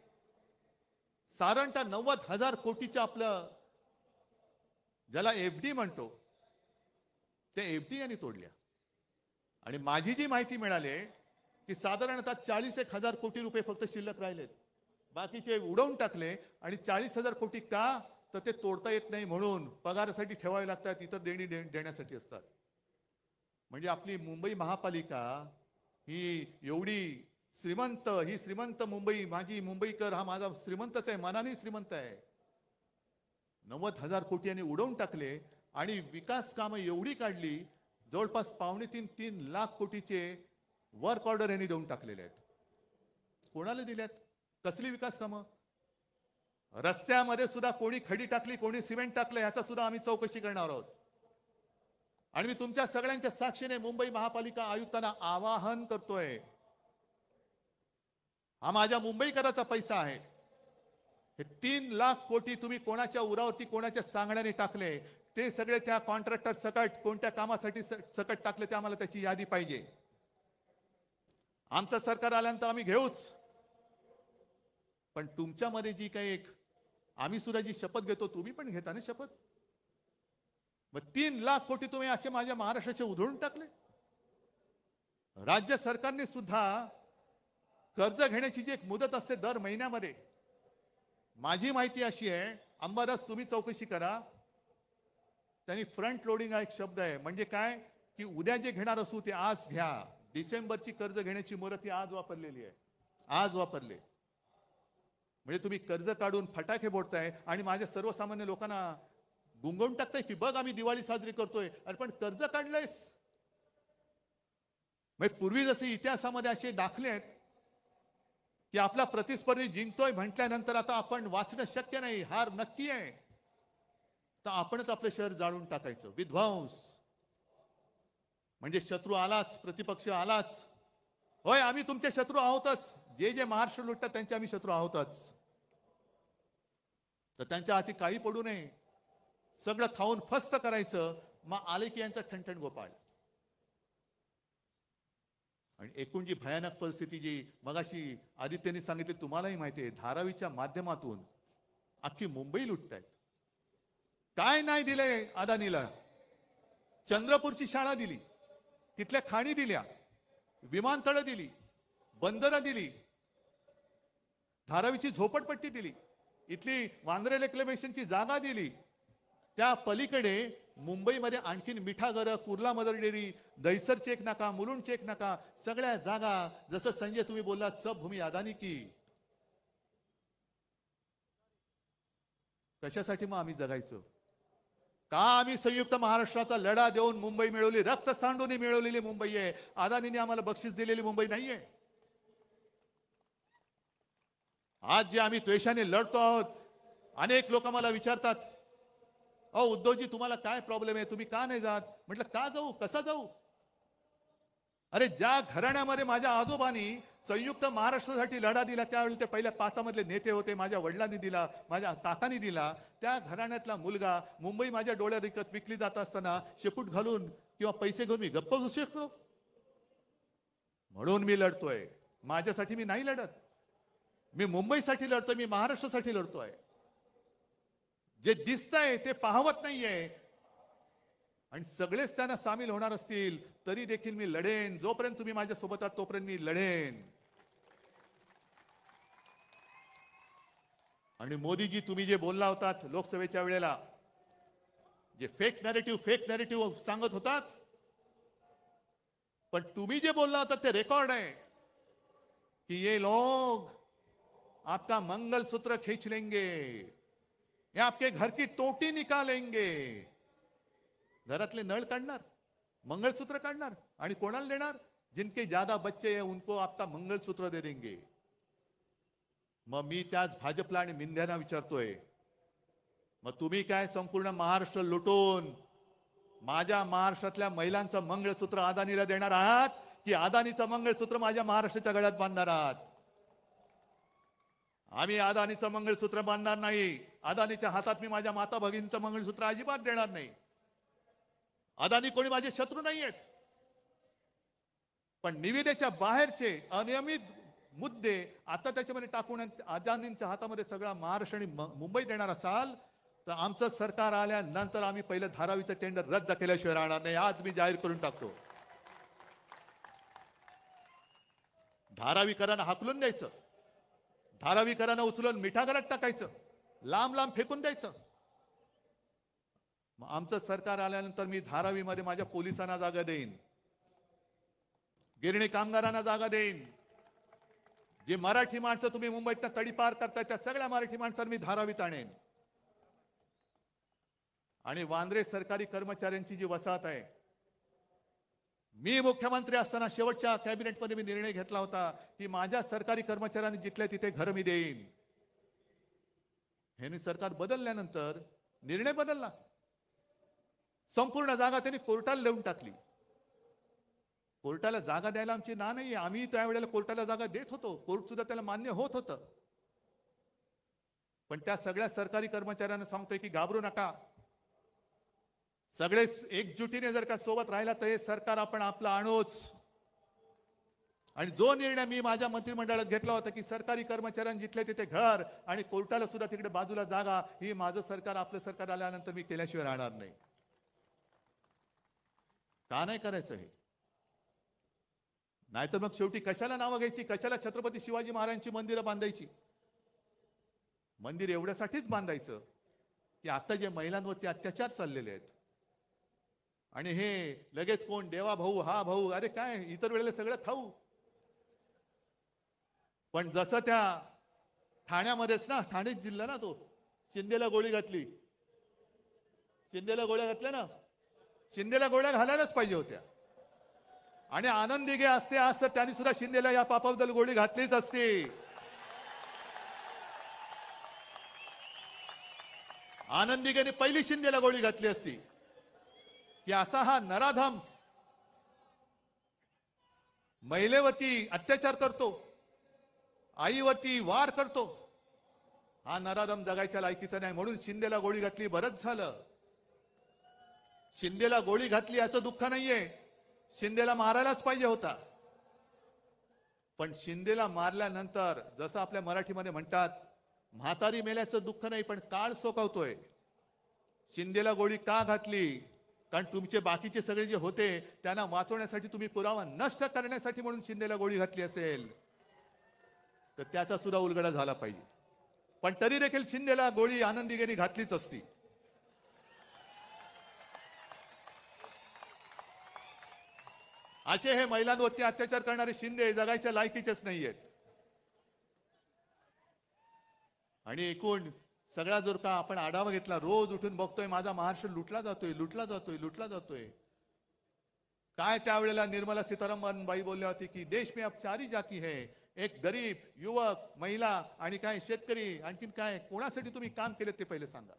साधारणतः 90,000 कोटीचं आपलं ज्याला एफडी म्हणतो, ते एफडी यांनी तोडल्या. आणि माझी जी माहिती मिळाली आहे की साधारणतः 40,000 कोटी रुपये फक्त शिल्लक राहिलेत. बाकीचे उडवून टाकले. आणि 40,000 कोटी का? तर ते तोडता येत नाही म्हणून पगारासाठी ठेवावे लागतात, इतर देणी देण्यासाठी असतात. म्हणजे आपली मुंबई महापालिका ही एवढी श्रीमंत, ही श्रीमंत मुंबई, माझी मुंबईकर हा माझा श्रीमंतच आहे, मनाने श्रीमंत आहे. 90,000 कोटी यांनी उडवून टाकले. आणि विकास कामं एवढी काढली, जवळपास 2.5-3 लाख कोटीचे वर्क ऑर्डर यांनी देऊन टाकलेले आहेत. कोणाला दिल्यात? कसली विकास कामं? रस्त्यामध्ये सुद्धा कोणी खडी टाकली, कोणी सिमेंट टाकलं, याचा सुद्धा आम्ही चौकशी करणार आहोत. आणि मी तुमच्या सगळ्यांच्या साक्षीने मुंबई महापालिका आयुक्तांना आवाहन करतोय, हा माझ्या मुंबईकराचा पैसा आहे. हे 3 लाख कोटी तुम्ही कोणाच्या उरावरती, कोणाच्या सांगण्याने टाकले, ते सगळे त्या कॉन्ट्रॅक्टर सकट कोणत्या कामासाठी सकट टाकले, ते आम्हाला त्याची यादी पाहिजे. आमचं सरकार आल्यानंतर आम्ही घेऊच. पण तुमच्यामध्ये जी काही एक आम्ही सुद्धा जी शपथ घेतो, तुम्ही पण घेता ना शपथ. मग 3 लाख कोटी तुम्ही असे माझ्या महाराष्ट्राचे उधळून टाकले. राज्य सरकारने सुद्धा कर्ज घेण्याची जी एक मुदत असते दर महिन्यामध्ये, माझी माहिती अशी आहे, अंबादास तुम्ही चौकशी करा, त्यांनी फ्रंट लोडिंग हा एक शब्द आहे. म्हणजे काय की उद्या जे घेणार असू ते आज घ्या. डिसेंबरची कर्ज घेण्याची मुदत ही आज वापरलेली आहे, आज वापरले. म्हणजे तुम्ही कर्ज काढून फटाके फोडताय आणि माझ्या सर्वसामान्य लोकांना गुंगवून टाकताय की बघ आम्ही दिवाळी साजरी करतोय. अरे पण कर्ज काढलंयस. म्हणजे पूर्वी जसे इतिहासामध्ये असे दाखले आहेत की आपला प्रतिस्पर्धी जिंकतोय म्हटल्यानंतर आता आपण वाचणं शक्य नाही, हार नक्की आहे, तर आपणच आपलं शहर जाळून टाकायचं. विध्वंस म्हणजे शत्रू आलाच, प्रतिपक्ष आलाच. होय, आम्ही तुमचे शत्रू आहोतच. जे जे महाराष्ट्र लुटतात त्यांचे आम्ही शत्रू आहोतच. तर त्यांच्या हाती काही पडू नये, सगळं खाऊन फस्त करायचं. मग आले की यांचा ठणठण गोपाळ. आणि एकूण जी भयानक परिस्थिती जी मगाशी आदित्यने सांगितली, तुम्हालाही माहिती आहे, धारावीच्या माध्यमातून अख्खी मुंबई लुटतायत. काय नाही दिलंय अदानीला? चंद्रपूरची शाळा दिली, तिथल्या खाणी दिल्या, विमानतळं दिली, बंदरं दिली, धारावीची झोपडपट्टी दिली, इथली वांद्रे रेक्लेमेशनची जागा दिली. त्या पलीकडे मुंबईमध्ये आणखीन मिठागरं, Kurla Mother Dairy, Dahisar check नाका, मुलुंड चेक नाका, सगळ्या जागा. जसं संजय तुम्ही बोललात, सब भूमी अदानी की. कशासाठी मग आम्ही जगायचो? का आम्ही संयुक्त महाराष्ट्राचा लढा देऊन मुंबई मिळवली? रक्त सांडून मिळवलेली मुंबई आहे. अदानीने आम्हाला बक्षीस दिलेली मुंबई नाहीये. आज जे आम्ही द्वेषाने लढतो आहोत, अनेक लोक मला विचारतात, अहो उद्धवजी तुम्हाला काय प्रॉब्लेम आहे, तुम्ही का नाही जात? म्हटलं का जाऊ, कसा जाऊ? अरे ज्या घराण्यामध्ये माझ्या आजोबांनी संयुक्त महाराष्ट्रासाठी लढा दिला, त्यावेळी ते पहिल्या 5 मधले नेते होते. माझ्या वडिलांनी दिला, माझ्या काकांनी दिला. त्या घराण्यातला मुलगा मुंबई माझ्या डोळ्यात विकली जात असताना शेपूट घालून किंवा पैसे घेऊन मी गप्प बसू शकतो? म्हणून मी लढतोय. माझ्यासाठी मी नाही लढत. मी मुंबईसाठी लढतोय, मी महाराष्ट्रासाठी लढतोय. जे दिसतंय ते पाहवत नाहीये. आणि सगळेच त्यांना सामील होणार असतील तरी देखील मी लढेन. जोपर्यंत तुम्ही माझ्या सोबत आहात तोपर्यंत मी लढेन. आणि मोदीजी, तुम्ही जे बोलला होतात लोकसभेच्या वेळेला, जे फेक नॅरेटिव्ह सांगत होतात, पण तुम्ही जे बोलला होता ते रेकॉर्ड आहे की ये लोग आपका मंगलसूत्र खींच लेंगे, ये आपके घर की टोटी निकालेंगे. घरातले नळ काढणार, मंगलसूत्र काढणार आणि कोणाला देणार? जिनके ज्यादा बच्चे हैं उनको आपका मंगलसूत्र दे देंगे. मग मी त्याच भाजपला आणि मिंध्यांना विचारतोय, मग तुम्ही काय संपूर्ण महाराष्ट्र लुटून माझ्या महाराष्ट्रातल्या महिलांचं मंगळसूत्र अदानीला देणार आहात, की अदानीचं मंगळसूत्र माझ्या महाराष्ट्राच्या गळ्यात बांधणार आहात? आम्ही अदानीचं मंगळसूत्र बांधणार नाही. अदानीच्या हातात मी माझ्या माता भगिनीचं मंगळसूत्र अजिबात देणार नाही. अदानी कोणी माझे शत्रू नाहीयेत, पण निविदेच्या बाहेरचे अनियमित मुद्दे आता त्याच्यामध्ये टाकून अदानींच्या हातामध्ये सगळा महाराष्ट्र आणि मुंबई देणार असाल तर आमचं सरकार आल्यानंतर आम्ही पहिलं धारावीचं टेंडर रद्द केल्याशिवाय राहणार नाही. आज मी जाहीर करून टाकतो. धारावीकरांना हाकलून द्यायचं, धारावीकरांना उचलून मिठागरात टाकायचं, लांब लांब फेकून द्यायचं. आमचं सरकार आल्यानंतर मी धारावीमध्ये माझ्या पोलिसांना जागा देईन, गिरणी कामगारांना जागा देईन. जे मराठी माणसं तुम्ही मुंबईत तडीपार करताय त्या सगळ्या मराठी माणसांना मी धारावीत आणेन. आणि वांद्रे सरकारी कर्मचाऱ्यांची जी वसाहत आहे, मी मुख्यमंत्री असताना शेवटच्या कॅबिनेटमध्ये मी निर्णय घेतला होता की माझ्या सरकारी कर्मचाऱ्यांनी जिथल्या तिथे घर मी देईन. हे सरकार बदलल्यानंतर निर्णय बदलला. संपूर्ण जागा त्यांनी कोर्टाला देऊन टाकली. कोर्टाला जागा द्यायला आमची ना नाही. आम्ही त्यावेळेला कोर्टाला जागा देत होतो, कोर्ट सुद्धा त्याला मान्य होत होतं. पण त्या सगळ्या सरकारी कर्मचाऱ्यांना सांगतोय की घाबरू नका, सगळे एकजुटीने जर का सोबत राहिला तर हे सरकार आपण आपलं आणूच. आणि जो निर्णय मी माझ्या मंत्रिमंडळात घेतला होता की सरकारी कर्मचाऱ्यांना जिथले तिथे घर आणि कोर्टाला सुद्धा तिकडे बाजूला जागा, ही माझं सरकार आपलं सरकार आल्यानंतर मी केल्याशिवाय राहणार नाही. का नाही करायचं हे? नाहीतर मग शेवटी कशाला नावं घ्यायची, कशाला छत्रपती शिवाजी महाराजांची मंदिरं बांधायची? मंदिर एवढ्यासाठीच बांधायचं की आता जे महिलांवरती अत्याचार चाललेले आहेत आणि हे लगेच कोण देवा भाऊ हा भाऊ, अरे काय इतर वेळेला सगळं खाऊ. पण जसं त्या ठाण्यामध्येच ना, ठाणे जिल्हा ना, तो शिंदेला गोळी घातली, शिंदेला गोळ्या घातल्या ना, शिंदेला गोळ्या घालायलाच पाहिजे होत्या. आणि आनंद दिघे असते आज तर त्यांनी सुद्धा शिंदेला या पापाबद्दल गोळी घातलीच असते. आनंद दिघेने पहिली शिंदेला गोळी घातली असती की असा हा नराधम महिलेवरती अत्याचार करतो, आईवरती वार करतो, हा नराधम जगायच्या लायकीचा नाही. म्हणून शिंदेला गोळी घातली, बरंच झालं. शिंदेला गोळी घातली याचं दुःख नाहीये, शिंदेला मारायलाच पाहिजे होता. पण शिंदेला मारल्यानंतर जसं आपल्या मराठीमध्ये म्हणतात, म्हातारी मेल्याचं दुःख नाही पण काळ सोकावतोय. शिंदेला गोळी का घातली? कारण तुमचे बाकीचे सगळे जे होते त्यांना वाचवण्यासाठी, तुम्ही पुरावा नष्ट करण्यासाठी म्हणून शिंदेला गोळी घातली असेल तर त्याचा सुद्धा उलगडा झाला पाहिजे. पण तरी देखील शिंदेला गोळी आनंद दिघेने घातलीच असती. असे हे महिलांवरती अत्याचार करणारे शिंदे जगायच्या लायकीचेच नाहीयेत. आणि एकूण सगळा जर का आपण आढावा घेतला, रोज उठून बघतोय माझा महाराष्ट्र लुटला जातोय, लुटला जातोय, लुटला जातोय. काय त्यावेळेला निर्मला सीतारामन बाई बोलल्या होती की देश में अब चारी जाती है, एक गरीब, युवक, महिला आणि काय शेतकरी. आणखीन काय, कोणासाठी तुम्ही काम केले ते पहिले सांगा.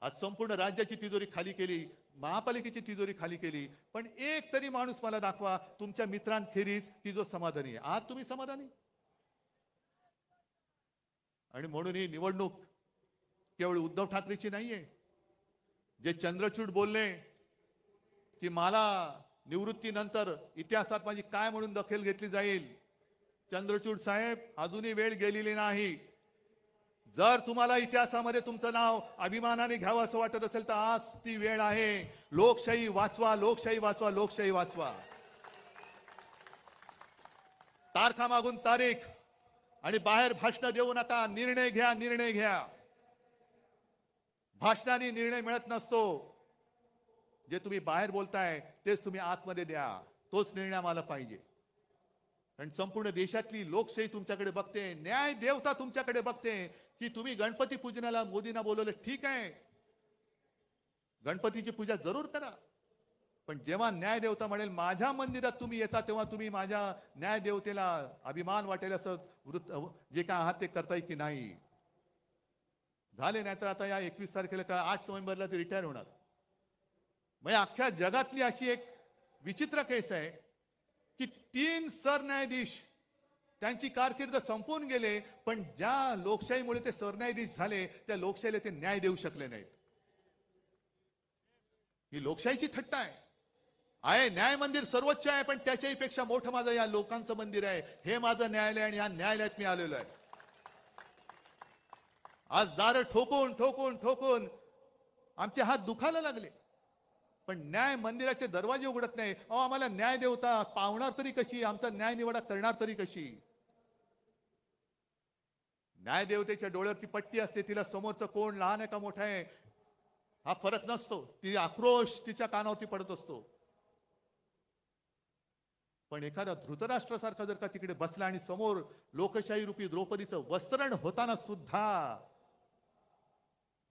आज संपूर्ण राज्याची तिजोरी खाली केली, महापालिकेची तिजोरी खाली केली, पण एक तरी माणूस मला दाखवा तुमच्या मित्रांखेरीज की जो समाधानी आहे. आज तुम्ही समाधानी? आणि म्हणून ही निवडणूक केवळ उद्धव ठाकरेची नाहीये. जे चंद्रचूड बोलले की मला निवृत्तीनंतर इतिहासात माझी काय म्हणून दखल घेतली जाईल, चंद्रचूड साहेब अजूनही वेळ गेलेली नाही. जर तुम्हाला इतिहासामध्ये तुमचं नाव अभिमानाने घ्यावं असं वाटत असेल तर आज ती वेळ आहे. लोकशाही वाचवा, लोकशाही वाचवा, लोकशाही वाचवा. तारखा मागून तारीख आणि बाहेर भाषण देऊ नका. निर्णय घ्या, निर्णय घ्या. भाषणाने निर्णय मिळत नसतो. जे तुम्ही बाहेर बोलताय तेच तुम्ही आतमध्ये द्या. तोच निर्णय आम्हाला पाहिजे. कारण संपूर्ण देशातली लोकशाही तुमच्याकडे बघते, न्याय देवता तुमच्याकडे बघते की तुम्ही गणपती पूजनाला मोदींना बोलवलं, ठीक आहे, गणपतीची पूजा जरूर करा, पण जेव्हा न्याय देवता म्हणेल माझ्या मंदिरात तुम्ही येता तेव्हा तुम्ही माझ्या न्याय देवतेला अभिमान वाटेल असं जे काय आहात ते करताय की नाही. झाले नाही तर आता या 21 तारखेला का 8 नोव्हेंबरला ते रिटायर होणार. म्हणजे अख्ख्या जगातली अशी एक विचित्र केस आहे की 3 सरन्यायाधीश त्यांची कारकीर्द संपून गेले, पण ज्या लोकशाहीमुळे ते सरन्यायाधीश झाले त्या लोकशाहीला ते न्याय देऊ शकले नाहीत. ही लोकशाहीची थट्टा आहे. न्याय मंदिर सर्वोच्च आहे, पण त्याच्याही पेक्षा मोठं माझं या लोकांचं मंदिर आहे. हे माझं न्यायालय आणि या न्यायालयात मी आलेलो आहे. आज दार ठोकून ठोकून ठोकून आमचे हात दुखायला लागले, पण न्याय मंदिराचे दरवाजे उघडत नाही. आम्हाला न्याय देवता पावणार तरी कशी, आमचा न्याय निवाडा करणार तरी कशी. न्याय देवतेच्या डोळ्यावरती पट्टी असते, तिला समोरचं कोण लहान आहे का मोठा आहे हा फरक नसतो. ती आक्रोश तिच्या कानावरती पडत असतो. पण एखादा धृतराष्ट्रासारखा जर का तिकडे बसला आणि समोर लोकशाही रूपी द्रौपदीचं वस्त्रण होताना सुद्धा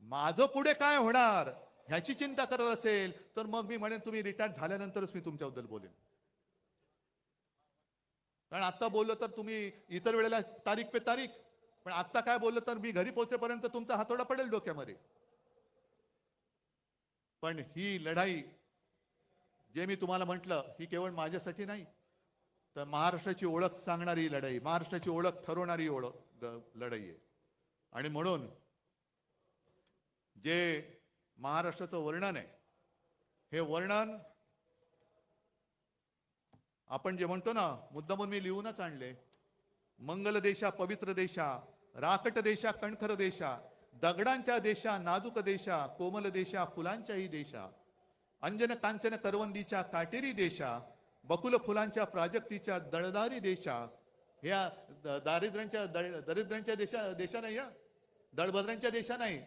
माझं पुढे काय होणार ह्याची चिंता करत असेल तर मग मी म्हणेन तुम्ही रिटायर झाल्यानंतरच मी तुमच्याबद्दल बोलेन. कारण आता बोललो तर तुम्ही इतर वेळेला तारीख पे तारीख, पण आता काय बोललो तर मी घरी पोहोचेपर्यंत तुमचा हातोडा पडेल डोक्यामध्ये. पण ही लढाई जे मी तुम्हाला म्हटलं ही केवळ माझ्यासाठी नाही, तर महाराष्ट्राची ओळख सांगणारी लढाई, महाराष्ट्राची ओळख ठरवणारी लढाई आहे. आणि म्हणून जे महाराष्ट्राचं वर्णन आहे हे वर्णन आपण जे म्हणतो ना, मुद्दामून मी लिहूनच आणले. मंगल देशा पवित्र देशा, राकट देशा कणखर देशा, दगडांच्या देशा नाजूक देशा, कोमल देशा फुलांच्याही देशा, अंजन कांचन करवंदीच्या काटेरी देशा, बकुल फुलांच्या प्राजक्तीच्या दळदारी देशा. ह्या दरिद्रांच्या देशा नाही, दळभद्रांच्या देशा नाही,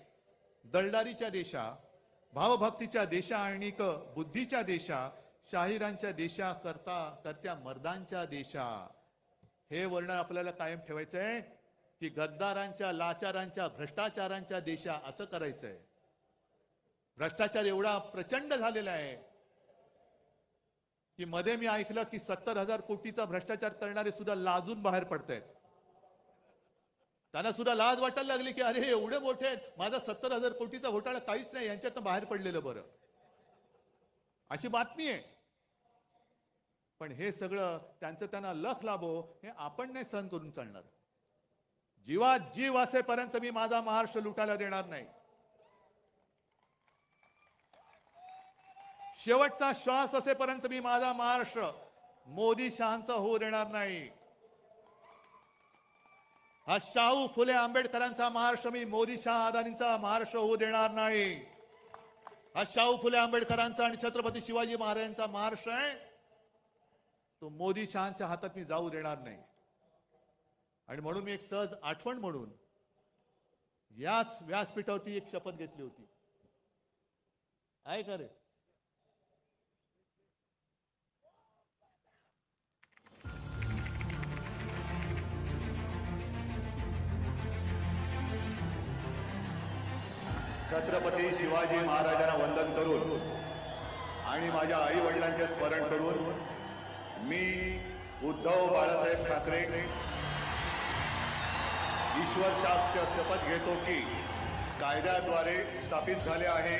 दळदारीच्या देशा, भावभक्तीच्या देशा आणि बुद्धीच्या देशा, शाहिरांच्या देशा, करत्या मर्दांच्या देशा. हे वर्णन आपल्याला कायम ठेवायचंय की गद्दारांच्या, लाचारांच्या, भ्रष्टाचारांच्या देशा असं करायचंय. भ्रष्टाचार एवढा प्रचंड झालेला आहे की मध्ये मी ऐकलं की 70,000 कोटीचा भ्रष्टाचार करणारे सुद्धा लाजून बाहेर पडतायत. त्यांना सुद्धा लाज वाटायला लागली की अरे एवढे मोठे आहेत, माझा 70,000 कोटीचा घोटाळा काहीच नाही, यांच्यातनं बाहेर पडलेलं बरं, अशी बातमी आहे. पण हे सगळं त्यांना लख लाभो हे आपण नाही सहन करून चालणार. जीवात जीव असेपर्यंत मी माझा महाराष्ट्र लुटायला देणार नाही. शेवटचा श्वास असेपर्यंत मी माझा महाराष्ट्र मोदी शहांचा होऊ देणार नाही. हा शाहू फुले आंबेडकरांचा महाराष्ट्र मी मोदी शहा अदानींचा महाराष्ट्र होऊ देणार नाही. हा शाहू फुले आंबेडकरांचा आणि छत्रपती शिवाजी महाराजांचा महाराष्ट्र आहे, तो मोदी शहांच्या हातात मी जाऊ देणार नाही. आणि म्हणून मी एक सहज आठवण म्हणून याच व्यासपीठावरती एक शपथ घेतली होती. आहे का रे? छत्रपती शिवाजी महाराजांना वंदन करून आणि माझ्या आई वडिलांचे स्मरण करून मी उद्धव बाळासाहेब ठाकरे ईश्वर साक्ष शपथ घेतो की कायद्याद्वारे स्थापित झाले आहे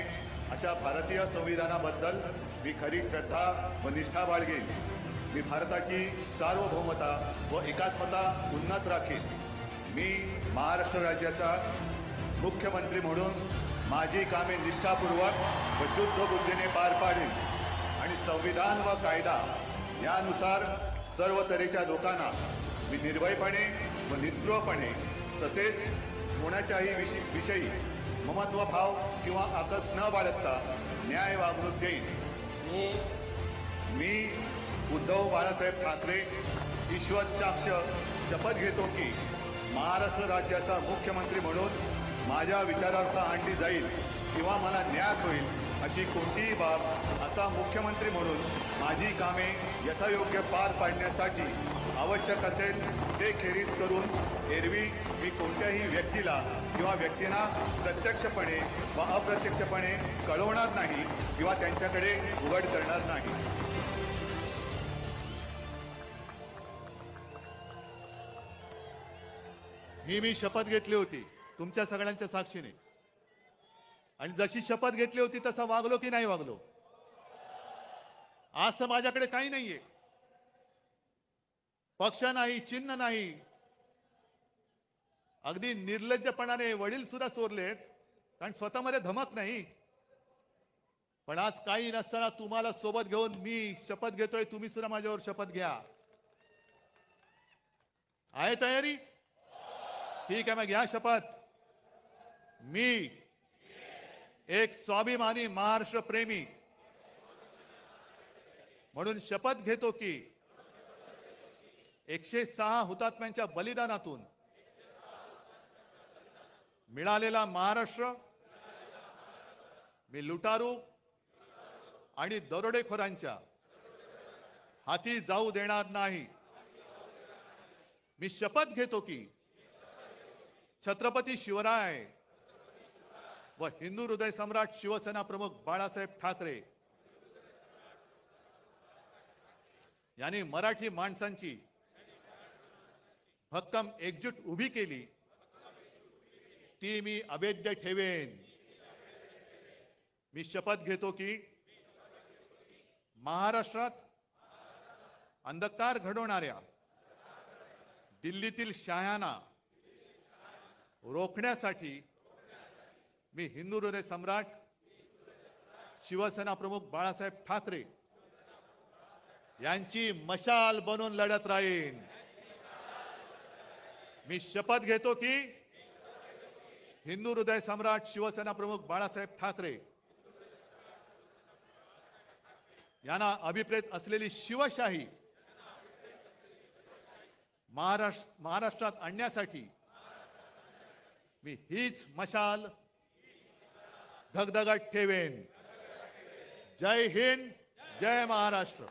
अशा भारतीय संविधानाबद्दल मी खरी श्रद्धा व निष्ठा बाळगेन. मी भारताची सार्वभौमता व एकात्मता उन्नत राखीन. मी महाराष्ट्र राज्याचा मुख्यमंत्री म्हणून माझी कामे निष्ठापूर्वक व शुद्ध बुद्धीने पार पाडेन आणि संविधान व कायदा यानुसार सर्व तऱ्हेच्या लोकांना मी निर्भयपणे व निस्पृहपणे तसेच कोणाच्याही विषयी ममत्वभाव किंवा आकस न बाळगता न्याय वागणूक देईन. मी उद्धव बाळासाहेब ठाकरे ईश्वर साक्ष शपथ घेतो की महाराष्ट्र राज्याचा मुख्यमंत्री म्हणून माझ्या विचारार्थ आणली जाईल किंवा मला न्याय होईल अशी कोणतीही बाब असा मुख्यमंत्री म्हणून माझी कामे यथायोग्य पार पाडण्यासाठी आवश्यक असेल ते खेरीज करून एरवी मी कोणत्याही व्यक्तीला किंवा व्यक्तींना प्रत्यक्षपणे व अप्रत्यक्षपणे कळवणार नाही किंवा त्यांच्याकडे उघड करणार नाही. मी शपथ घेतली होती तुमच्या सगळ्यांच्या साक्षीने, आणि जशी शपथ घेतली होती तसा वागलो की नाही वागलो? आज तर माझ्याकडे काही नाहीये, पक्ष नाही, चिन्ह नाही. अगदी निर्लज्जपणाने वडील सुद्धा चोरलेत, कारण स्वतःमध्ये धमक नाही. पण आज काही नसताना तुम्हाला सोबत घेऊन मी शपथ घेतोय. तुम्ही सुद्धा माझ्यावर शपथ घ्या. आहे तयारी? ठीक आहे, मग घ्या शपथ. मी एक स्वाभिमानी महाराष्ट्र प्रेमी म्हणून शपथ घेतो की 106 हुतात्म्यांच्या बलिदानातून मिळालेला महाराष्ट्र मी लुटारू आणि दरोडेखोरांच्या हाती जाऊ देणार नाही. मी शपथ घेतो की छत्रपती शिवराय व हिंदू हृदय सम्राट शिवसेना प्रमुख बाळासाहेब ठाकरे यांनी मराठी माणसांची भक्कम एकजूट उभी केली, ती मी अभेद्य ठेवेन. मी शपथ घेतो की महाराष्ट्रात अंधकार घडवणाऱ्या दिल्लीतील शहायांना रोखण्यासाठी मी हिंदू हृदय सम्राट शिवसेना प्रमुख बाळासाहेब ठाकरे यांची मशाल बनून लढत राहीन. मी शपथ घेतो की हिंदू हृदय सम्राट शिवसेना प्रमुख बाळासाहेब ठाकरे यांना अभिप्रेत असलेली शिवशाही महाराष्ट्रात आणण्यासाठी मी हीच मशाल धगधगत ठेवेन. जय हिंद, जय महाराष्ट्र.